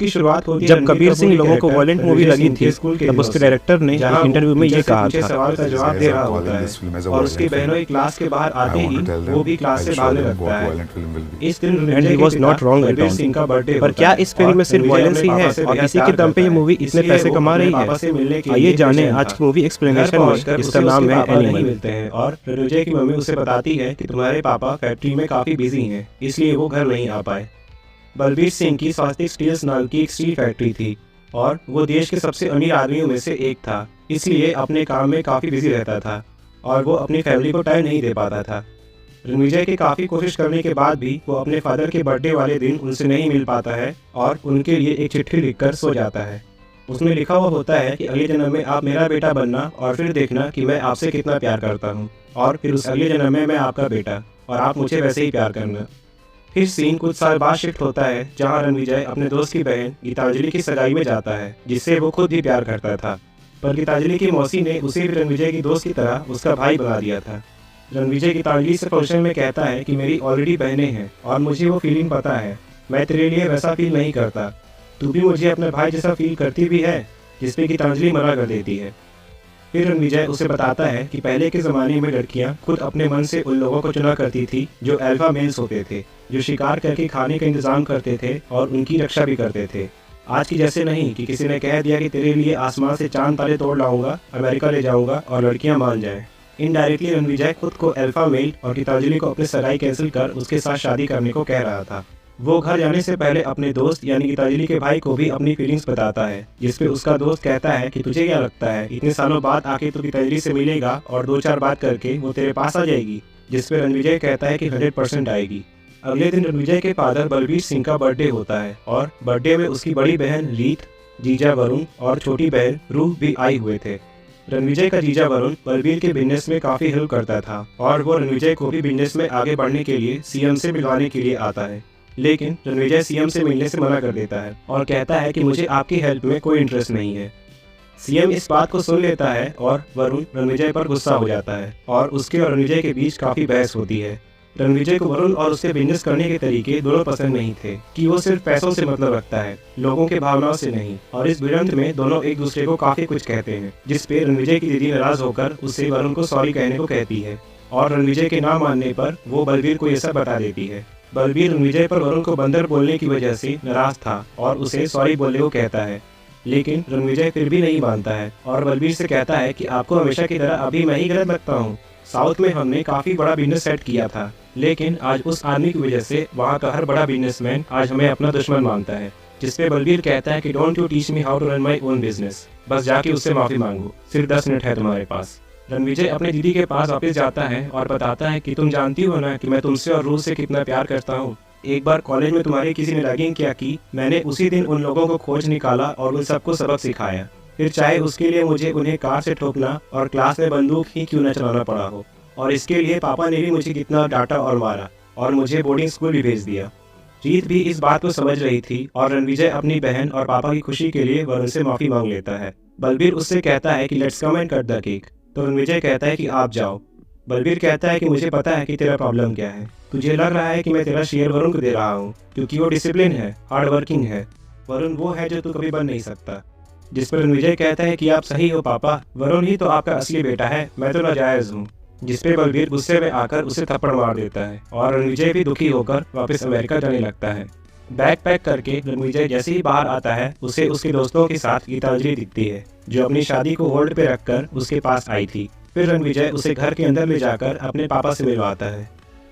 की शुरुआत होती है जब कबीर सिंह लोगों को वायलेंट मूवी लगी थी तब उसके डायरेक्टर ने एक इंटरव्यू में ये कहा था। सवाल का जवाब दे रहा होता है और उसकी बहनों क्लास के बाहर आते ही वो भी क्लास से भागने लगता है। इस दिन and he was not wrong at Singh का बर्थडे। पर क्या इस फिल्म में सिर्फ वायलेंस ही है और इसी के दम पे ये मूवी इतने पैसे कमा रही है? आइए जाने आज की मूवी एक्सप्लेनेशन में, जिसका नाम है एनिमल। मिलते हैं और रणविजय की मम्मी उसे बताती है कि तुम्हारे पापा फैक्ट्री में काफी बिजी हैं, इसलिए वो घर नहीं आ पाए। बलबीर सिंह की स्वास्तिक स्टील्स नाम की एक स्टील फैक्ट्री थी और वो देश के सबसे अमीर आदमियों में से एक था, इसलिए अपने काम में काफ़ी बिजी रहता था और वो अपनी फैमिली को टाइम नहीं दे पाता था। रणविजय की काफ़ी कोशिश करने के बाद भी वो अपने फादर के बर्थडे वाले दिन उनसे नहीं मिल पाता है और उनके लिए एक चिट्ठी लिखकर सो जाता है। उसमें लिखा हुआ होता है कि अगले जन्म में आप मेरा बेटा बनना और फिर देखना कि मैं आपसे कितना प्यार करता हूँ, और फिर उस अगले जन्म में मैं आपका बेटा और आप मुझे वैसे ही प्यार करना। फिर सीन कुछ साल बाद शिफ्ट होता है जहां रणविजय अपने दोस्त की बहन गीतांजलि की सगाई में जाता है, जिससे वो खुद भी प्यार करता था। पर गीतांजलि की मौसी ने उसे भी रणविजय की दोस्त की तरह उसका भाई बना दिया था। रणविजय गीतांजलि से फंक्शन में कहता है कि मेरी ऑलरेडी बहनें हैं और मुझे वो फीलिंग पता है, मैं तेरे लिए वैसा फील नहीं करता, तू भी मुझे अपने भाई जैसा फील करती भी है, जिसपे गीतांजलि मना कर देती है। फिर रणविजय उसे बताता है कि पहले के ज़माने में लड़कियां खुद अपने मन से उन लोगों को चुना करती थी जो अल्फा मेल्स होते थे, जो शिकार करके खाने का इंतजाम करते थे और उनकी रक्षा भी करते थे। आज की जैसे नहीं कि किसी ने कह दिया कि तेरे लिए आसमान से चांद तारे तोड़ लाऊंगा, अमेरिका ले जाऊंगा और लड़कियां मान जाएं। इनडायरेक्टली रणविजय खुद को अल्फा मेल और गीतांजलि को अपनी सगाई कैंसिल कर उसके साथ शादी करने को कह रहा था। वो घर जाने से पहले अपने दोस्त यानी गीतांजलि के भाई को भी अपनी फीलिंग्स बताता है, जिसपे उसका दोस्त कहता है कि तुझे क्या लगता है इतने सालों बाद आके तू गीतांजलि से मिलेगा और 2-4 बात करके वो तेरे पास आ जाएगी, जिसपे रणविजय कहता है कि 100% आएगी। अगले दिन रणविजय के फादर बलबीर सिंह का बर्थडे होता है और बर्थडे में उसकी बड़ी बहन लीत, जीजा वरुण और छोटी बहन रूह भी आए हुए थे। रणविजय का जीजा वरुण बलबीर के बिजनेस में काफी हेल्प करता था और वो रणविजय को भी बिजनेस में आगे बढ़ने के लिए सीएम से मिलवाने के लिए आता है, लेकिन रणविजय सीएम से मिलने से मना कर देता है और कहता है कि मुझे आपकी हेल्प में कोई इंटरेस्ट नहीं है। सीएम इस बात को सुन लेता है और वरुण रणविजय पर गुस्सा हो जाता है और उसके और रणविजय के बीच काफी बहस होती है। रणविजय को वरुण और उसके बिजनेस करने के तरीके दोनों पसंद नहीं थे कि वो सिर्फ पैसों से मतलब रखता है, लोगों के भावनाओं से नहीं, और इस भिड़ंत में दोनों एक दूसरे को काफी कुछ कहते हैं, जिसपे रणविजय की दीदी नाराज होकर उससे वरुण को सॉरी कहने को कहती है और रणविजय के ना मानने पर वो बलबीर को ये सब बता देती है। बलबीर रणविजय पर वरुण को बंदर बोलने की वजह से नाराज था और उसे सॉरी बोलने को कहता है, लेकिन रणविजय फिर भी नहीं मानता है और बलबीर से कहता है कि आपको हमेशा की तरह अभी मैं ही गलत लगता हूँ। साउथ में हमने काफी बड़ा बिजनेस सेट किया था, लेकिन आज उस आदमी की वजह से वहाँ का हर बड़ा बिजनेसमैन आज हमें अपना दुश्मन मानता है। जिसपे बलबीर कहता है कि don't you teach me how to run my own business, बस जाके उससे माफी मांगो, सिर्फ 10 मिनट है तुम्हारे पास। रणविजय अपने दीदी के पास वापस जाता है और बताता है कि तुम जानती हो ना कि मैं तुमसे और रूह से कितना प्यार करता हूँ। एक बार कॉलेज में तुम्हारी किसी ने रैगिंग किया की, मैंने उसी दिन उन लोगों को खोज निकाला और उन सबको सबक सिखाया, फिर चाहे उसके लिए मुझे उन्हें कार से ठोकना और क्लास में बंदूक ही क्यों न चलाना पड़ा हो, और इसके लिए पापा ने भी मुझे कितना डांटा और मारा और मुझे बोर्डिंग स्कूल भी भेज दिया। रीत भी इस बात को समझ रही थी और रणविजय अपनी बहन और पापा की खुशी के लिए वरुण से माफी मांग लेता है। बलबीर उससे कहता है कि let's come and cut the cake, तो रणविजय कहता है कि आप जाओ। बलबीर कहता है कि मुझे पता है कि तेरा प्रॉब्लम क्या है, तुझे लग रहा है कि मैं तेरा शेयर वरुण को दे रहा हूँ क्योंकि वो डिसिप्लिन है, हार्ड वर्किंग है, वरुण वो है जो तू कभी बन नहीं सकता। जिस पर रणविजय कहता है कि आप सही हो पापा, वरुण ही तो आपका असली बेटा है, मैं तो नाजायज हूँ। जिसपे बलबीर गुस्से में आकर उसे थप्पड़ मार देता है और रणविजय भी दुखी होकर वापस अमेरिका जाने लगता है। बैग पैक करके रणविजय जैसे ही बाहर आता है उसे उसके दोस्तों के साथ गीतांजलि दिखती है, जो अपनी शादी को होल्ड पे रखकर उसके पास आई थी। फिर रणविजय उसे घर के अंदर ले जाकर अपने पापा से मिलवाता है।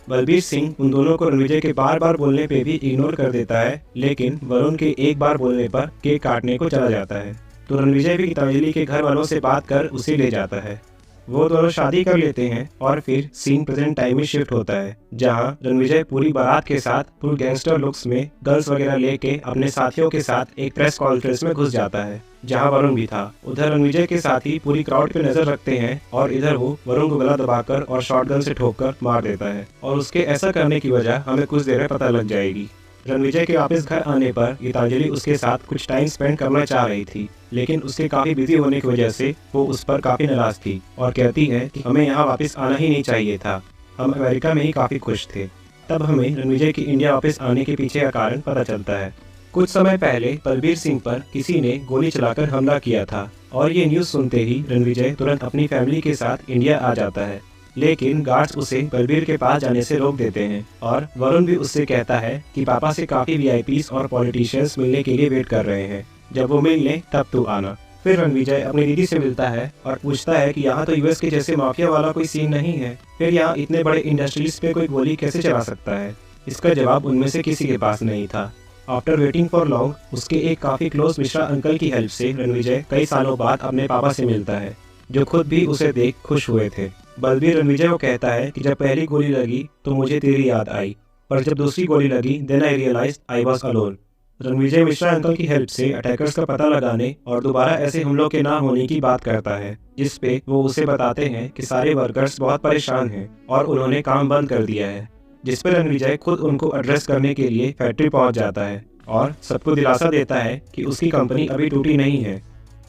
बलबीर सिंह उन दोनों को रणविजय के बार बार बोलने पे भी इग्नोर कर देता है, लेकिन वरुण के एक बार बोलने पर केक काटने को चला जाता है, तो रणविजय भी गीतांजलि के घर वालों से बात कर उसे ले जाता है। वो दोनों शादी कर लेते हैं और फिर सीन प्रेजेंट टाइम में शिफ्ट होता है, जहां रणविजय पूरी बारात के साथ फुल गैंगस्टर लुक्स में गन्स वगैरह लेके अपने साथियों के साथ एक प्रेस कॉन्फ्रेंस में घुस जाता है, जहां वरुण भी था। उधर रणविजय के साथी पूरी क्राउड पे नजर रखते हैं और इधर वो वरुण को गला दबाकर और शॉटगन से ठोककर मार देता है, और उसके ऐसा करने की वजह हमें कुछ देर में पता लग जाएगी। रणविजय के वापस घर आने पर गीतांजलि उसके साथ कुछ टाइम स्पेंड करना चाह रही थी, लेकिन उसके काफी बिजी होने की वजह से वो उस पर काफी नाराज थी और कहती है कि हमें यहाँ वापस आना ही नहीं चाहिए था, हम अमेरिका में ही काफी खुश थे। तब हमें रणविजय की इंडिया वापस आने के पीछे का कारण पता चलता है। कुछ समय पहले बलबीर सिंह पर किसी ने गोली चलाकर हमला किया था और ये न्यूज़ सुनते ही रणविजय तुरंत अपनी फैमिली के साथ इंडिया आ जाता है। लेकिन गार्ड्स उसे बलबीर के पास जाने से रोक देते हैं और वरुण भी उससे कहता है कि पापा से काफी वीआईपीज और पॉलिटिशियंस मिलने के लिए वेट कर रहे हैं, जब वो मिल लें तब तू आना। फिर रणविजय अपनी दीदी से मिलता है और पूछता है कि यहाँ तो यूएस के जैसे माफिया वाला कोई सीन नहीं है, फिर यहाँ इतने बड़े इंडस्ट्रीज पे कोई गोली कैसे चला सकता है। इसका जवाब उनमें से किसी के पास नहीं था। आफ्टर वेटिंग फॉर लॉन्ग, उसके एक काफी क्लोज मिश्रा अंकल की हेल्प से रणविजय कई सालों बाद अपने पापा से मिलता है, जो खुद भी उसे देख खुश हुए थे। बलबीर रणविजय को कहता है कि जब पहली गोली लगी तो मुझे तेरी याद आई, पर जब दूसरी गोली लगी then I realized I was alone. Ranvijay Mishra uncle की हेल्प से अटैकर्स का पता लगाने और दोबारा ऐसे हमलों के ना होने की बात करता है, जिस पे वो उसे बताते हैं कि सारे वर्कर्स बहुत परेशान हैं और उन्होंने काम बंद कर दिया है। जिस पर रणविजय खुद उनको एड्रेस करने के लिए फैक्ट्री पहुंच जाता है और सबको दिलासा देता है कि उसकी कंपनी अभी टूटी नहीं है,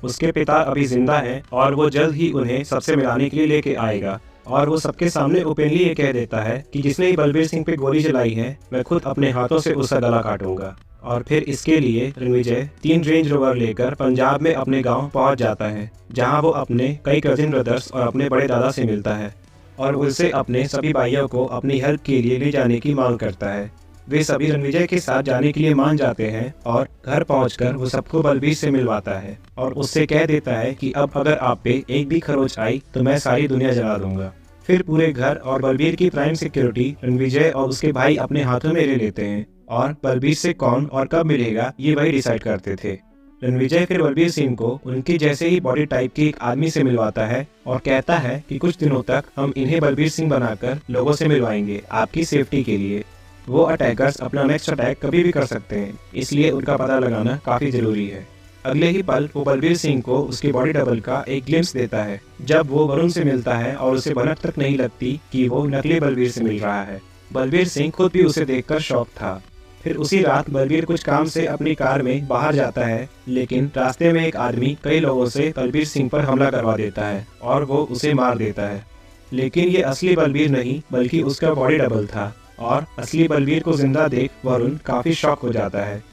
उसके पिता अभी जिंदा हैं और वो जल्द ही उन्हें सबसे मिलाने के लिए लेके आएगा। और वो सबके सामने ओपनली ये कह देता है कि जिसने ही बलबीर सिंह पे गोली चलाई है मैं खुद अपने हाथों से उसका गला काटूंगा। और फिर इसके लिए रणविजय 3 रेंज रोवर लेकर पंजाब में अपने गांव पहुंच जाता है, जहां वो अपने कई कजिन ब्रदर्स और अपने बड़े दादा से मिलता है और उनसे अपने सभी भाइयों को अपनी हेल्प के लिए ले जाने की मांग करता है। वे सभी रणविजय के साथ जाने के लिए मान जाते हैं और घर पहुंचकर वो सबको बलबीर से मिलवाता है और उससे कह देता है कि अब अगर आप पे एक भी खरोच आई तो मैं सारी दुनिया जला दूंगा। फिर पूरे घर और बलबीर की प्राइम सिक्योरिटी रणविजय और उसके भाई अपने हाथों में ले लेते हैं और बलबीर से कौन और कब मिलेगा ये वही डिसाइड करते थे। रणविजय फिर बलबीर सिंह को उनकी जैसे ही बॉडी टाइप के एक आदमी से मिलवाता है और कहता है कि कुछ दिनों तक हम इन्हें बलबीर सिंह बनाकर लोगों से मिलवाएंगे आपकी सेफ्टी के लिए। वो अटैकर्स अपना नेक्स्ट अटैक कभी भी कर सकते हैं, इसलिए उनका पता लगाना काफी जरूरी है। अगले ही पल वो बलबीर सिंह को उसके बॉडी डबल का एक ग्लिम्स देता है जब वो वरुण से मिलता है और उसे भनक तक नहीं लगती कि वो नकली बलबीर से मिल रहा है। बलबीर सिंह खुद भी उसे देखकर शॉक था। फिर उसी रात बलबीर कुछ काम से अपनी कार में बाहर जाता है, लेकिन रास्ते में एक आदमी कई लोगों से बलबीर सिंह पर हमला करवा देता है और वो उसे मार देता है। लेकिन ये असली बलबीर नहीं बल्कि उसका बॉडी डबल था और असली बलबीर को जिंदा देख वरुण काफी शॉक हो जाता है।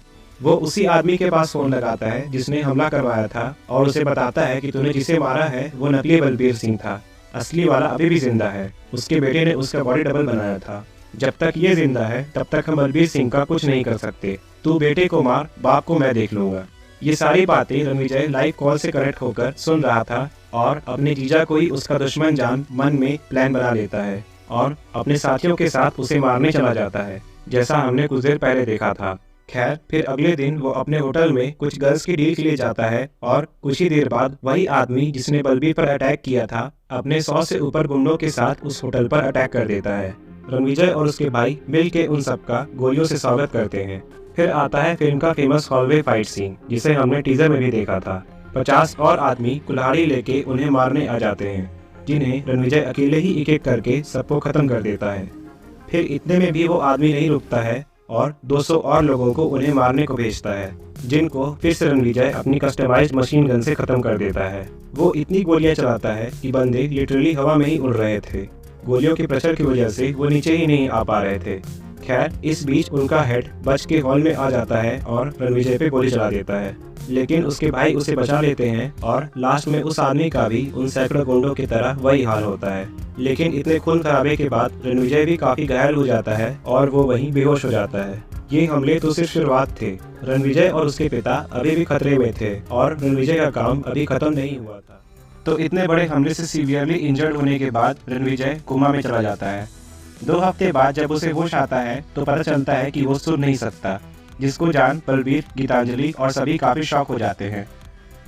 वो उसी आदमी के पास फोन लगाता है जिसने हमला करवाया था और उसे बताता है कि तूने जिसे मारा है वो नकली बलबीर सिंह था, असली वाला अभी भी जिंदा है, उसके बेटे ने उसका बॉडी डबल बनाया था। जब तक ये जिंदा है तब तक हम बलबीर सिंह का कुछ नहीं कर सकते, तू बेटे को मार, बाप को मैं देख लूंगा। ये सारी बातें रणविजय लाइव कॉल से कनेक्ट होकर सुन रहा था और अपने जीजा को ही उसका दुश्मन जान मन में प्लान बना लेता है और अपने साथियों के साथ उसे मारने चला जाता है, जैसा हमने कुछ देर पहले देखा था। खैर फिर अगले दिन वो अपने होटल में कुछ गर्ल्स की डील के लिए जाता है और कुछ ही देर बाद वही आदमी जिसने बलबीर पर अटैक किया था अपने 100 से ऊपर गुंडों के साथ उस होटल पर अटैक कर देता है। रणविजय और उसके भाई मिल के उन सबका गोलियों से स्वागत करते हैं। फिर आता है फिल्म का फेमस हॉलवे फाइट सीन, जिसे हमने टीजर में भी देखा था। 50 और आदमी कुल्हाड़ी लेके उन्हें मारने आ जाते हैं, जिन्हें रणविजय अकेले ही एक एक करके सबको खत्म कर देता है। फिर इतने में भी वो आदमी नहीं रुकता है और 200 और लोगों को उन्हें मारने को भेजता है, जिनको फिर से रणविजय अपनी कस्टमाइज्ड मशीन गन से खत्म कर देता है। वो इतनी गोलियां चलाता है कि बंदे लिटरली हवा में ही उड़ रहे थे। गोलियों के प्रेशर की वजह से वो नीचे ही नहीं आ पा रहे थे। खैर इस बीच उनका हेड बच के हॉल में आ जाता है और रणविजय पे गोली चला देता है, लेकिन उसके भाई उसे बचा लेते हैं और लास्ट में उस आदमी का भी उन सैकड़ों गुंडों की तरह वही हाल होता है। लेकिन इतने खून खराबे के बाद रणविजय भी काफी घायल हो जाता है और वो वहीं बेहोश हो जाता है। ये हमले तो सिर्फ शुरुआत थे। रणविजय और उसके पिता अभी भी खतरे में थे और रणविजय का काम अभी खत्म नहीं हुआ था। तो इतने बड़े हमले से सीवियरली इंजर्ड होने के बाद रणविजय कोमा में चला जाता है। 2 हफ्ते बाद जब उसे होश आता है तो पता चलता है कि वो सुन नहीं सकता, जिसको जान बलबीर, गीतांजलि और सभी काफी शॉक हो जाते हैं।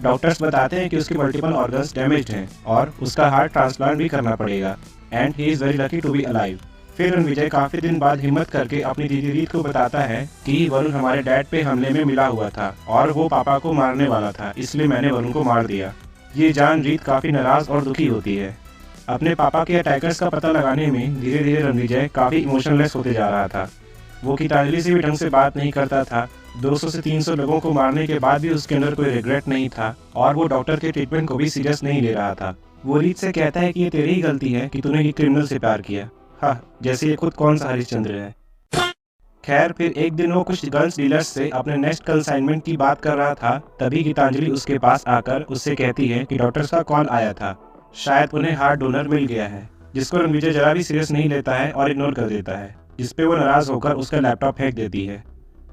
डॉक्टर्स बताते हैं कि उसके मल्टीपल ऑर्गन्स डैमेज्ड हैं और उसका हार्ट ट्रांसप्लांट भी करना पड़ेगा and he is very lucky to be alive. फिर रणविजय काफी दिन बाद हिम्मत करके अपनी दीदी रीत को बताता है कि वरुण हमारे डैड पे हमले में मिला हुआ था और वो पापा को मारने वाला था, इसलिए मैंने वरुण को मार दिया। ये जान रीत काफी नाराज और दुखी होती है। अपने पापा के अटैकर्स का पता लगाने में धीरे धीरे रणविजय काफी इमोशनलेस होते जा रहा था। वो गीतांजलि से भी ढंग से बात नहीं करता था। 200 से 300 लोगों को मारने के बाद भी उसके अंदर कोई रिग्रेट नहीं था और वो डॉक्टर के ट्रीटमेंट को भी सीरियस नहीं ले रहा था। वो रीत से कहता है कि ये तेरी ही गलती है कि तूने एक क्रिमिनल से प्यार किया। हाँ, जैसे ये खुद कौन सा हरिश्चंद्र है। खैर फिर एक दिन वो कुछ गन्स डीलर्स से अपने नेक्स्ट कंसाइनमेंट की बात कर रहा था, तभी गीतांजलि उसके पास आकर उससे कहती है कि डॉक्टर्स का कॉल आया था, शायद उन्हें हार्ट डोनर मिल गया है, जिसको रणविजय जरा भी सीरियस नहीं लेता है और इग्नोर कर देता है, जिसपे वो नाराज होकर उसका लैपटॉप फेंक देती है।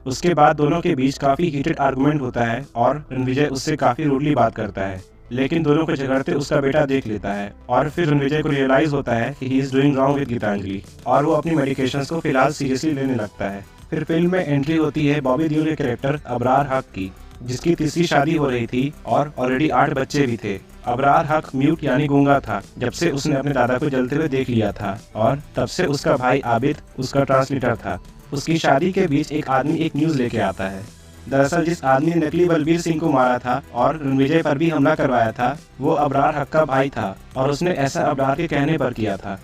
उसके बाद दोनों के बीच काफी हीटेड आर्गुमेंट होता है और रणविजय उससे काफी रूडली बात करता है, लेकिन दोनों को झगड़ते उसका बेटा देख लेता है और फिर रणविजय को रियलाइज होता है कि he is doing wrong with Geetanjali और वो अपनी मेडिकेशंस को फिलहाल सीरियसली लेने लगता है। फिर फिल्म में एंट्री होती है बॉबी देओल के कैरेक्टर अबरार हक की, जिसकी तीसरी शादी हो रही थी और ऑलरेडी 8 बच्चे भी थे। अबरार हक म्यूट यानी गूंगा था जब से उसने अपने दादा को जलते हुए देख लिया था और तब से उसका भाई आबिद उसका ट्रांसलेटर था। उसकी शादी के बीच एक आदमी एक न्यूज लेके आता है। दरअसल जिस आदमी ने नकली बलबीर सिंह को मारा था और रणविजय पर भी हमला करवाया था, वो अबरार हक का भाई था और उसने ऐसा अबरार के कहने पर किया था।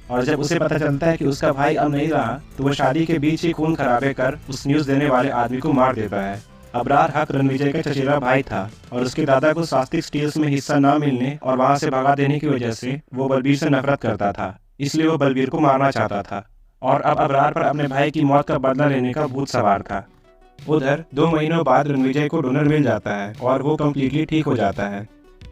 और जब उसे पता चलता है कि उसका भाई अब नहीं रहा, तो वो शादी के बीच ही खून खराबे कर उस न्यूज देने वाले आदमी को मार देता है। अबरार हक रणविजय का चचेरा भाई था और उसके दादा को स्वास्तिक स्टील्स में हिस्सा न मिलने और वहां से भगा देने की वजह से वो बलबीर से नफरत करता था, इसलिए वो बलबीर को मारना चाहता था और अब अबरार पर अपने भाई की मौत का बदला लेने का भूत सवार था। उधर 2 महीनों बाद रणविजय को डोनर मिल जाता है और वो कम्प्लीटली ठीक हो जाता है।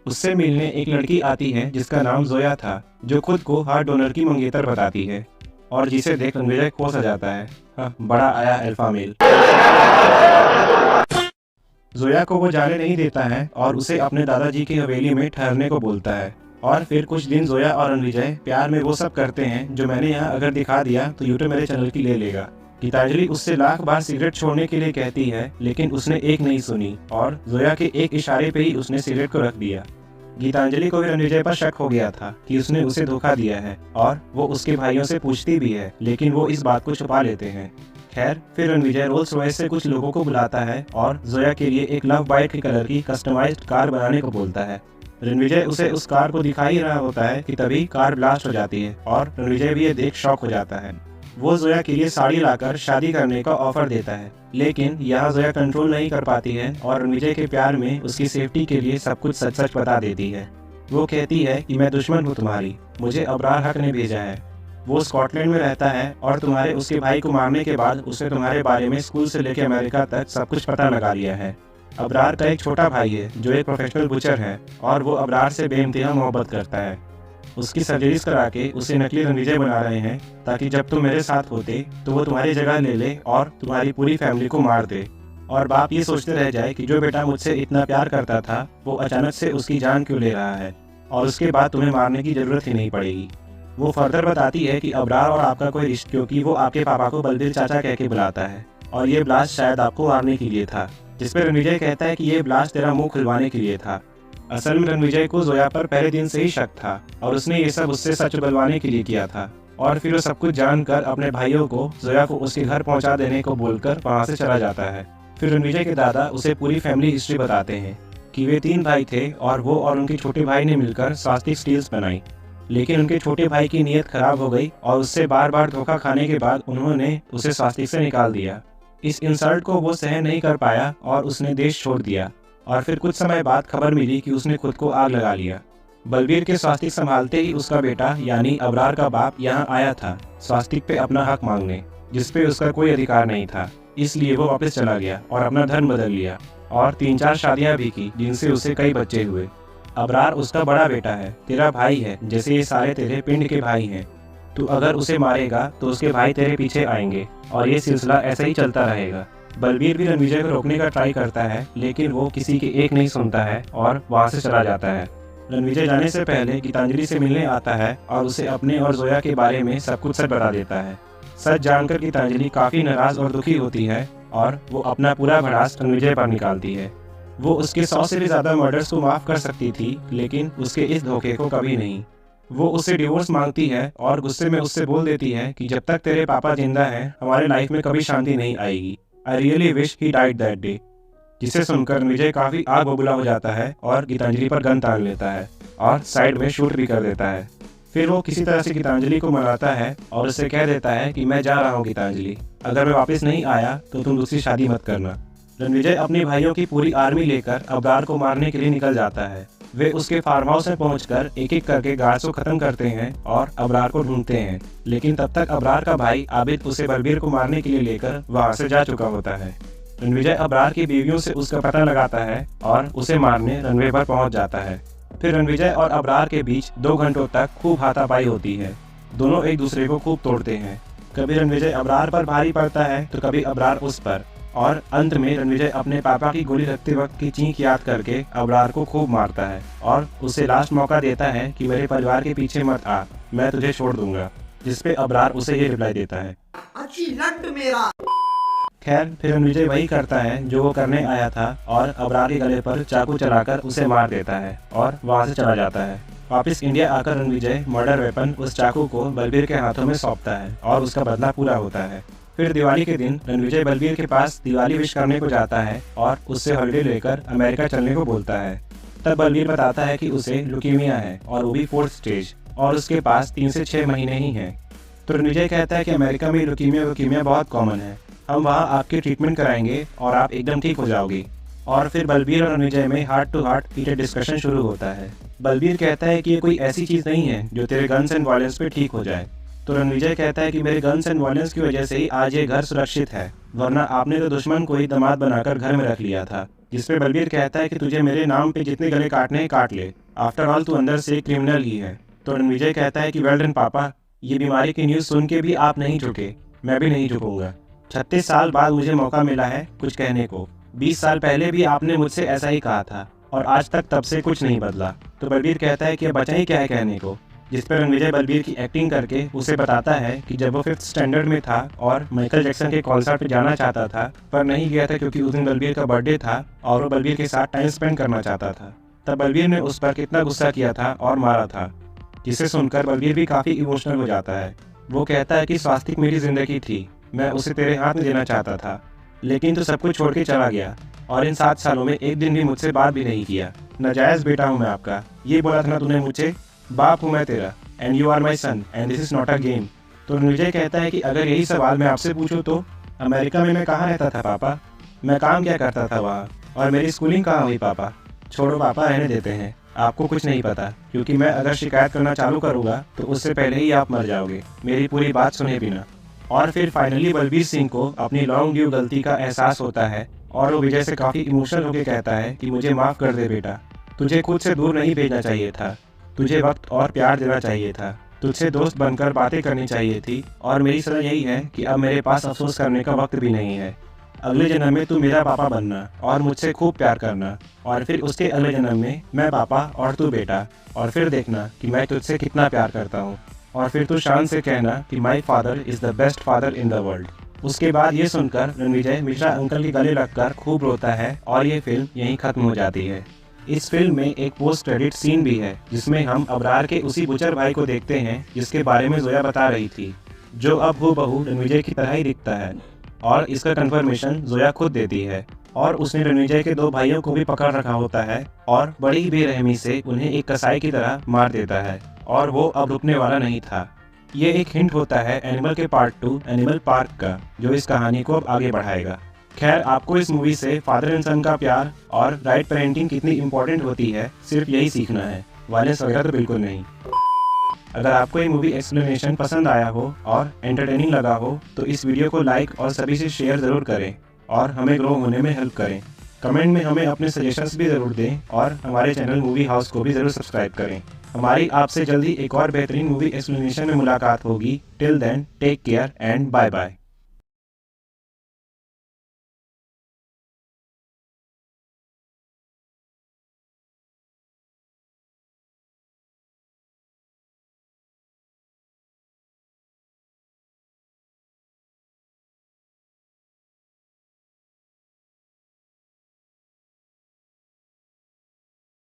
उससे मिलने एक लड़की आती है जिसका नाम जोया था, जो खुद को हार्ट डोनर की मंगेतर बताती है और जिसे देख रणविजय खो सा जाता है। हाँ, बड़ा आया अल्फा मेल। जोया को वो जाने नहीं देता है और उसे अपने दादाजी की हवेली में ठहरने को बोलता है और फिर कुछ दिन जोया और रणविजय प्यार में वो सब करते हैं जो मैंने यहाँ अगर दिखा दिया तो यूट्यूब मेरे चैनल की ले लेगा। गीतांजलि उससे लाख बार सिगरेट छोड़ने के लिए कहती है, लेकिन उसने एक नहीं सुनी और जोया के एक इशारे पे ही उसने सिगरेट को रख दिया। गीतांजलि को भी रणविजय पर शक हो गया था कि उसने उसे धोखा दिया है और वो उसके भाइयों से पूछती भी है, लेकिन वो इस बात को छुपा लेते हैं। खैर फिर रणविजय रोल्स रॉयस से कुछ लोगों को बुलाता है और जोया के लिए एक लव बाइट के कलर की कस्टमाइज्ड कार बनाने को बोलता है। रणविजय उसे उस कार को दिखा ही रहा होता है कि तभी कार ब्लास्ट हो जाती है और रणविजय भी ये देख शॉक हो जाता है। वो जोया के लिए साड़ी लाकर शादी करने का ऑफर देता है, लेकिन यहाँ जोया कंट्रोल नहीं कर पाती है और रणविजय के प्यार में उसकी सेफ्टी के लिए सब कुछ सच सच बता देती है। वो कहती है कि मैं दुश्मन हूँ तुम्हारी, मुझे अबरार हक ने भेजा है। वो स्कॉटलैंड में रहता है और तुम्हारे उसके भाई को मारने के बाद उसने तुम्हारे बारे में स्कूल से लेकर अमेरिका तक सब कुछ पता लगा लिया है। अबरार का एक छोटा भाई है जो एक प्रोफेशनल बुचर है और वो अबरार से बेइंतहा मोहब्बत करता है। उसकी सर्जरीज करा के उसे नकली रणविजय बना रहे हैं ताकि जब तुम मेरे साथ होते तो वो तुम्हारी जगह ले ले और तुम्हारी पूरी फैमिली को मार दे। और बाप ये सोचते रह जाए कि जो बेटा मुझसे इतना प्यार करता था वो अचानक से उसकी जान क्यों ले रहा है और उसके बाद तुम्हें मारने की जरूरत ही नहीं पड़ेगी। वो फर्दर बताती है कि अबरार और आपका कोई रिश्ता, क्योंकि वो आपके पापा को बलबीर चाचा कह के बुलाता है और ये ब्लास्ट शायद आपको मारने के लिए था, जिस पर रणविजय कहता है कि ये ब्लास्ट तेरा मुंह खुलवाने के लिए था। असल में रणविजय को जोया पर पहले दिन से ही शक था और उसने ये सब उससे सच उगलवाने के लिए किया था और फिर वो सब कुछ जानकर अपने भाइयों को जोया को उसके घर पहुंचा देने को बोलकर वहां से चला जाता है। फिर रणविजय के दादा उसे पूरी फैमिली हिस्ट्री बताते हैं कि वे 3 भाई थे और वो और उनके छोटे भाई ने मिलकर स्वास्तिक स्टील्स बनाई, लेकिन उनके छोटे भाई की नीयत खराब हो गई और उससे बार बार धोखा खाने के बाद उन्होंने उसे स्वास्तिक से निकाल दिया। इस इंसल्ट को वो सहन नहीं कर पाया और उसने देश छोड़ दिया और फिर कुछ समय बाद खबर मिली कि उसने खुद को आग लगा लिया। बलबीर के स्वास्तिक संभालते ही उसका बेटा यानी अबरार का बाप यहाँ आया था स्वास्तिक पे अपना हक मांगने, जिसपे उसका कोई अधिकार नहीं था, इसलिए वो वापस चला गया और अपना धर्म बदल लिया और 3-4 शादियां भी की जिनसे उसे कई बच्चे हुए। अबरार उसका बड़ा बेटा है, तेरा भाई है, जैसे ये सारे तेरे पिंड के भाई हैं। तू अगर उसे मारेगा तो उसके भाई तेरे पीछे आएंगे और ये सिलसिला ऐसा ही चलता रहेगा। बलबीर भी रणविजय को रोकने का ट्राई करता है, लेकिन वो किसी के एक नहीं सुनता है और वहाँ से चला जाता है। रणविजय जाने से पहले गीतांजलि से मिलने आता है और उसे अपने और जोया के बारे में सब कुछ सच बता देता है। सच जानकर गीतांजलि काफी नाराज और दुखी होती है और वो अपना पूरा भड़ास रणविजय पर निकालती है। वो उसके 100 से भी ज्यादा मर्डर्स को माफ कर सकती थी, लेकिन उसके इस धोखे को कभी नहीं। वो उससे डिवोर्स मांगती है और गुस्से में उससे बोल देती है कि जब तक तेरे पापा जिंदा हैं हमारे लाइफ में कभी शांति नहीं आएगी। I really wish he died that day। जिसे सुनकर रणविजय काफी आग बबूला हो जाता है और गीतांजलि पर गन तान लेता है और साइड में शूट भी कर देता है। फिर वो किसी तरह से गीतांजलि को मनाता है और उससे कह देता है कि मैं जा रहा हूँ गीतांजलि, अगर मैं वापस नहीं आया तो तुम दूसरी शादी मत करना। रणविजय अपने भाइयों की पूरी आर्मी लेकर अबरार को मारने के लिए निकल जाता है वे उसके फार्म हाउस में पहुंचकर एक एक करके गार्ड्स को खत्म करते हैं और अबरार को ढूंढते हैं, लेकिन तब तक अबरार का भाई आबिद उसे बलबीर को मारने के लिए लेकर वहां से जा चुका होता है। रणविजय अबरार की बीवियों से उसका पता लगाता है और उसे मारने रनवे पर पहुंच जाता है। फिर रणविजय और अबरार के बीच 2 घंटों तक खूब हाथापाई होती है। दोनों एक दूसरे को खूब तोड़ते हैं। कभी रणविजय अबरार पर भारी पड़ता है तो कभी अबरार उस पर, और अंत में रणविजय अपने पापा की गोली रखते वक्त की चीख याद करके अबरार को खूब मारता है और उसे लास्ट मौका देता है कि मेरे परिवार के पीछे मत आ, मैं तुझे छोड़ दूंगा, जिसपे अबरार उसे ये रिप्लाई देता है, अच्छी लट मेरा। खैर फिर रणविजय वही करता है जो वो करने आया था और अबरार के गले पर चाकू चलाकर उसे मार देता है और वहाँ से चला जाता है। वापस इंडिया आकर रणविजय मर्डर वेपन उस चाकू को बलबीर के हाथों में सौंपता है और उसका बदला पूरा होता है। फिर दिवाली के दिन रणविजय बलबीर के पास दिवाली विश करने को जाता है और उससे हॉलिडे लेकर अमेरिका चलने को बोलता है। तब बलबीर बताता है कि उसे ल्यूकीमिया है और वो भी 4th स्टेज, और उसके पास 3 से 6 महीने ही हैं। तो रणविजय कहता है कि अमेरिका में ल्यूकीमिया बहुत कॉमन है, हम वहाँ आपकी ट्रीटमेंट कराएंगे और आप एकदम ठीक हो जाओगे। और फिर बलबीर और रणविजय में heart to heart heated discussion शुरू होता है। बलबीर कहता है कि ये कोई ऐसी चीज़ नहीं है जो तेरे गन्स एंड वायलेंस पे ठीक हो जाए। तो रणविजय कहता है कि मेरे गन्स एंड वायलेंस की वजह से ही आज ये घर सुरक्षित है, वरना आपने तो दुश्मन को ही दामाद बनाकर घर में रख लिया था। जिसपे बलबीर कहता है कि तुझे मेरे नाम पे जितने गले काटने हैं काट ले, आफ्टर ऑल तू अंदर से क्रिमिनल ही है। तो रणविजय कहता है कि वेल डन पापा, ये बीमारी की न्यूज़ सुन के भी आप नहीं झुके, मैं भी नहीं झुकूंगा। 36 साल बाद मुझे मौका मिला है कुछ कहने को। 20 साल पहले भी आपने मुझसे ऐसा ही कहा था और आज तक तब से कुछ नहीं बदला। तो बलबीर कहता है कि अब बचा ही क्या है कहने को। जिस पर रणविजय बलबीर की एक्टिंग करके उसे बताता है कि जब वो 5th स्टैंडर्ड में था और माइकल जैक्सन के कॉन्सर्ट पे जाना चाहता था पर नहीं गया था क्योंकि उस दिन बलबीर का बर्थडे था और वो बलबीर के साथ टाइम स्पेंड करना चाहता था। तब बलबीर ने उस पर कितना गुस्सा किया था और मारा था, जिसे सुनकर बलबीर भी काफ़ी इमोशनल हो जाता है। वो कहता है कि स्वास्तिक मेरी जिंदगी थी, मैं उसे तेरे हाथ में देना चाहता था, लेकिन तू सब कुछ छोड़ के चला गया और इन 7 सालों में एक दिन भी मुझसे बात भी नहीं किया। नाजायज़ बेटा हूँ मैं आपका, ये बोला था ना तूने मुझे, बाप हूँ मैं तेरा, and you are my son and this is not a game. तो रणविजय कहता है कि अगर यही सवाल मैं आपसे पूछूं तो अमेरिका में मैं कहाँ रहता था पापा, मैं काम क्या करता था वहाँ, और मेरी स्कूलिंग कहाँ हुई पापा। छोड़ो पापा, रहने देते हैं, आपको कुछ नहीं पता, क्योंकि मैं अगर शिकायत करना चालू करूँगा तो उससे पहले ही आप मर जाओगे, मेरी पूरी बात सुने बिना। और फिर फाइनली बलबीर सिंह को अपनी लॉन्ग ड्यू गलती का एहसास होता है और वो विजय से काफ़ी इमोशनल होकर कहता है कि मुझे माफ़ कर दे बेटा, तुझे खुद से दूर नहीं भेजना चाहिए था, तुझे वक्त और प्यार देना चाहिए था, तुझसे दोस्त बनकर बातें करनी चाहिए थी, और मेरी सलाह यही है कि अब मेरे पास अफसोस करने का वक्त भी नहीं है। अगले जन्म में तू मेरा पापा बनना और मुझसे खूब प्यार करना, और फिर उसके अगले जन्म में मैं पापा और तू बेटा, और फिर देखना कि मैं तुझसे कितना प्यार करता हूँ, और फिर तू शान से कहना कि my father is the best father in the world. उसके बाद ये सुनकर रणविजय मिश्रा अंकल के गले लगकर खूब रोता है और ये फिल्म यहीं खत्म हो जाती है। इस फिल्म में एक पोस्ट क्रेडिट सीन भी है जिसमें हम अबरार के उसी बुचर भाई को देखते हैं जिसके बारे में जोया बता रही थी, जो अब हूबहू रणविजय की तरह ही दिखता है, और इसका कंफर्मेशन जोया खुद देती है। और उसने रणविजय के 2 भाइयों को भी पकड़ रखा होता है और बड़ी ही बेरहमी से उन्हें एक कसाई की तरह मार देता है, और वो अब रुकने वाला नहीं था। ये एक हिंट होता है एनिमल के पार्ट 2 एनिमल पार्क का, जो इस कहानी को अब आगे बढ़ाएगा। खैर, आपको इस मूवी से फादर एंड सन का प्यार और राइट पेरेंटिंग कितनी इंपॉर्टेंट होती है सिर्फ यही सीखना है, वायलेंस वगैरह तो बिल्कुल नहीं। अगर आपको ये मूवी एक्सप्लेनेशन पसंद आया हो और एंटरटेनिंग लगा हो तो इस वीडियो को लाइक और सभी से शेयर ज़रूर करें और हमें ग्रो होने में हेल्प करें। कमेंट में हमें अपने सजेशंस भी ज़रूर दें और हमारे चैनल मूवी हाउस को भी ज़रूर सब्सक्राइब करें। हमारी आपसे जल्दी एक और बेहतरीन मूवी एक्सप्लेनेशन में मुलाकात होगी। Till then take care and bye bye.